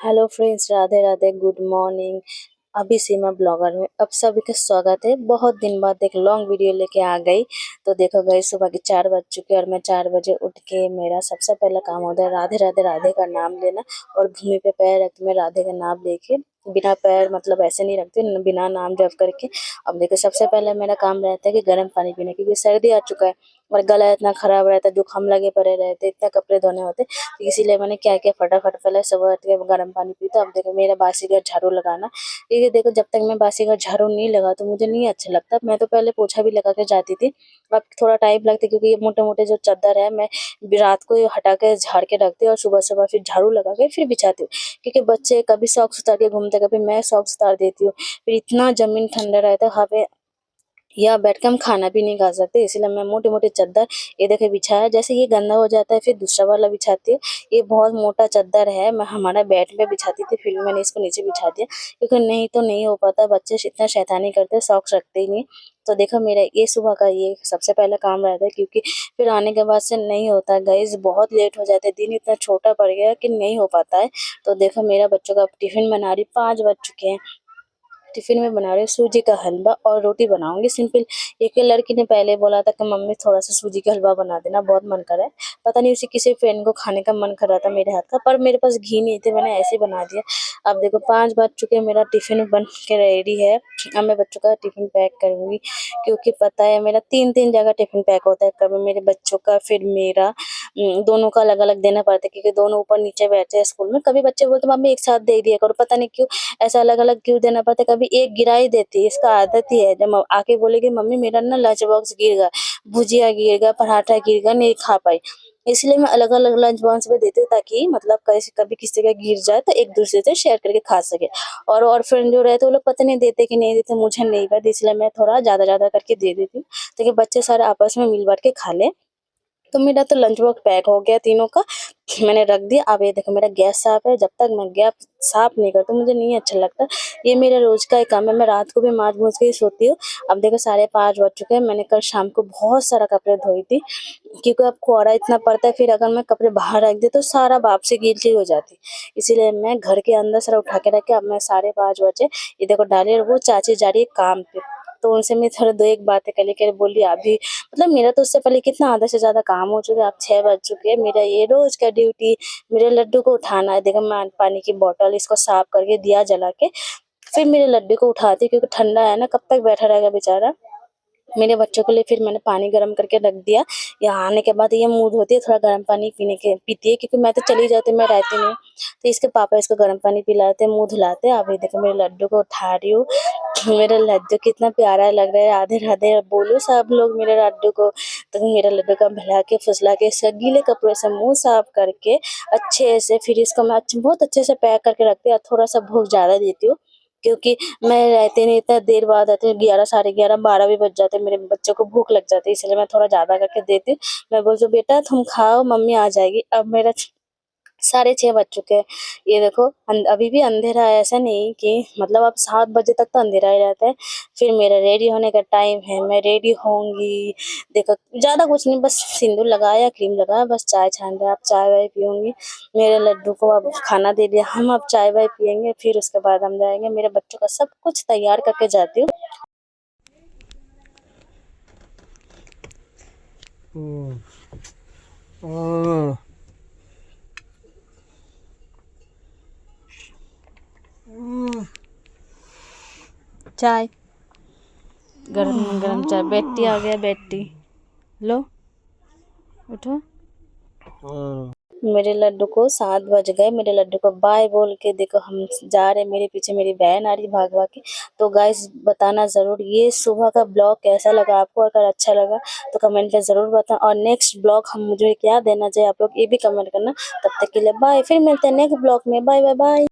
Hello friends, Radhe Radhe, good morning. अभी सीमा blogger में अब सभी का स्वागत है। बहुत दिन बाद एक लॉन्ग वीडियो लेके आ गई। तो देखो गई, सुबह के 4 बज चुके और मैं 4 बजे उठ के मेरा सबसे पहला काम होता है राधे राधे राधे का नाम लेना। और भूमि पे पैर रख के मैं राधे का नाम लेके, बिना पैर मतलब ऐसे नहीं रखती, बिना नाम जप करके। अब देखो, सबसे पहले मेरा काम रहता है कि गर्म पानी पीने, क्योंकि सर्दी आ चुका है और गला इतना खराब रहता है, जुकाम लगे पड़े रहते, इतना कपड़े धोने होते। तो इसीलिए मैंने क्या किया, फटाफट पहले सुबह उठ के गर्म पानी पीता। अब देखो, मेरा बासी घर झाड़ू लगाना, क्योंकि देखो जब तक मैं बासी घर झाड़ू नहीं लगा तो मुझे नहीं अच्छा लगता। मैं तो पहले पोछा भी लगा के जाती थी, अब थोड़ा टाइम लगता है, क्योंकि ये मोटे मोटे जो चादर है मैं रात को ये हटा के झाड़ के रखती हूँ और सुबह सुबह फिर झाड़ू लगा के फिर बिछाती हूँ। क्योंकि बच्चे कभी सॉक्स उतार के घूमते, कभी मैं सॉक्स उतार देती हूँ, फिर इतना जमीन ठंडा रहता है वहाँ पे, या बैठ के हम खाना भी नहीं खा सकते। इसलिए मैं मोटे मोटे चादर ये देखे बिछाया। जैसे ये गंदा हो जाता है फिर दूसरा वाला बिछाती हूँ। ये बहुत मोटा चादर है, मैं हमारा बेड पे बिछाती थी, फिर मैंने इसको नीचे बिछा दिया, क्योंकि नहीं तो नहीं हो पाता। बच्चे इतना शैतानी करते हैं, सॉक्स रखते ही नहीं। तो देखो, मेरा ये सुबह का ये सबसे पहला काम रहता है, क्योंकि फिर आने के बाद से नहीं होता है। गाइस बहुत लेट हो जाते हैं, दिन इतना छोटा पड़ गया है कि नहीं हो पाता है। तो देखो, मेरा बच्चों का टिफिन बना रही, 5 बज चुके हैं। टिफिन में बना रही हूँ सूजी का हलवा और रोटी बनाऊंगी सिंपल। एक लड़की ने पहले बोला था कि मम्मी थोड़ा सा सूजी का हलवा बना देना, बहुत मन कर रहा है। पता नहीं उसे किसी फ्रेंड को खाने का मन कर रहा था मेरे हाथ का, पर मेरे पास घी नहीं थे, मैंने ऐसे ही बना दिया। अब देखो 5 बज चुके हैं, मेरा टिफिन बन के रेडी है। अब मैं बच्चों का टिफिन पैक करूंगी, क्योंकि पता है मेरा 3-3 जगह टिफिन पैक होता है, कभी मेरे बच्चों का फिर मेरा। दोनों का अलग अलग देना पड़ता है, क्योंकि दोनों ऊपर नीचे बैठते हैं स्कूल में। कभी बच्चे बोलते मम्मी एक साथ दे दिया करो, पता नहीं क्यों ऐसा अलग अलग क्यों देना पड़ता है। कभी एक गिरा ही देती है, इसका आदत ही है। जब आके बोलेगी मम्मी मेरा ना लंच बॉक्स गिर गया, भुजिया गिर गया, पराठा गिर गया, नहीं खा पाई। इसलिए मैं अलग अलग लंच बॉक्स में देती हूँ, ताकि मतलब कैसे कभी किसी का गिर जाए तो एक दूसरे से शेयर करके खा सके। और फ्रेंड जो रहते हैं वो लोग पता नहीं देते कि नहीं देते, मुझे नहीं पता, इसलिए मैं थोड़ा ज्यादा ज्यादा करके दे देती हूँ, ताकि बच्चे सारे आपस में मिल बांट के खा ले। तो मेरा तो लंच बॉक्स पैक हो गया तीनों का, मैंने रख दिया। अब ये देखो, मेरा गैस साफ है, जब तक मैं गैस साफ नहीं करती मुझे नहीं अच्छा लगता। ये मेरा रोज का ही काम है, मैं रात को भी मांज मूंज के ही सोती हूँ। अब देखो 5:30 बज चुके हैं, मैंने कल शाम को बहुत सारा कपड़े धोई थी, क्योंकि अब कोहरा इतना पड़ता है, फिर अगर मैं कपड़े बाहर रख दी तो सारा बाप से गीली हो जाती। इसीलिए मैं घर के अंदर सारा उठा के रख के, अब मैं 5:30 बजे ये देखो डाली, और वो चाची जा रही है काम पे। तो उनसे मैं थोड़ा 2-1 बातें कर लेकर बोली अभी, मतलब मेरा तो उससे पहले कितना आधा से ज्यादा काम हो चुका है। अब 6 बज चुके हैं, मेरा ये रोज का ड्यूटी मेरे लड्डू को उठाना है। देखो मैं पानी की बोतल इसको साफ करके दिया जला के फिर मेरे लड्डू को उठाती, क्योंकि ठंडा है ना, कब तक बैठा रहेगा बेचारा। मेरे बच्चों के लिए फिर मैंने पानी गर्म करके रख दिया। यहाँ आने के बाद ये मुँह धोती है, थोड़ा गर्म पानी पीने के पीती है, क्योंकि मैं तो चली जाती, मैं रहती नहीं। तो इसके पापा इसको गर्म पानी पिलाते, मुँह धुलाते। अभी देखो मेरे लड्डू को उठा रही हूँ। मेरा लड्डू कितना प्यारा लग रहा है, राधे राधे बोलो सब लोग मेरे लड्डू को। तो मेरा लड्डू का बहला के फुसला के इसका गीले कपड़े से मुँह साफ करके अच्छे से फिर इसको मैं बहुत अच्छे से पैक करके रखती हूँ। थोड़ा सा भूख ज़्यादा देती हूँ, क्योंकि मैं रहते नहीं, इतना देर बाद आते हैं, 11 साढ़े 11 12 भी बज जाते हैं, मेरे बच्चों को भूख लग जाती है, इसलिए मैं थोड़ा ज्यादा करके देती हूँ। मैं बोलती हूँ बेटा तुम खाओ, मम्मी आ जाएगी। अब मेरा 6:30 बज चुके हैं। ये देखो अभी भी अंधेरा है, ऐसा नहीं कि मतलब अब 7 बजे तक तो अंधेरा ही रहता है। फिर मेरा रेडी होने का टाइम है, मैं रेडी होंगी। देखो ज्यादा कुछ नहीं, बस सिंदूर लगाया, क्रीम लगाया, बस चाय छान रहा, अब चाय वाय पीऊंगी। मेरे लड्डू को अब खाना दे दिया, हम अब चाय वाय पियेंगे, फिर उसके बाद हम जाएंगे। मेरे बच्चों का सब कुछ तैयार करके जाती हूँ। चाय, गरम गरम चाय। बेटी आ गया, बेटी लो उठो। मेरे लड्डू को 7 बज गए, मेरे लड्डू को बाय बोल के देखो हम जा रहे हैं। मेरे पीछे मेरी बहन आ रही भाग भाग के। तो गाइस बताना जरूर ये सुबह का ब्लॉग कैसा लगा आपको, अगर अच्छा लगा तो कमेंट में जरूर बताना, और नेक्स्ट ब्लॉग हम मुझे क्या देना चाहिए आप लोग ये भी कमेंट करना। तब तक के लिए बाय, फिर मिलते हैं नेक्स्ट ब्लॉग में। Bye bye bye.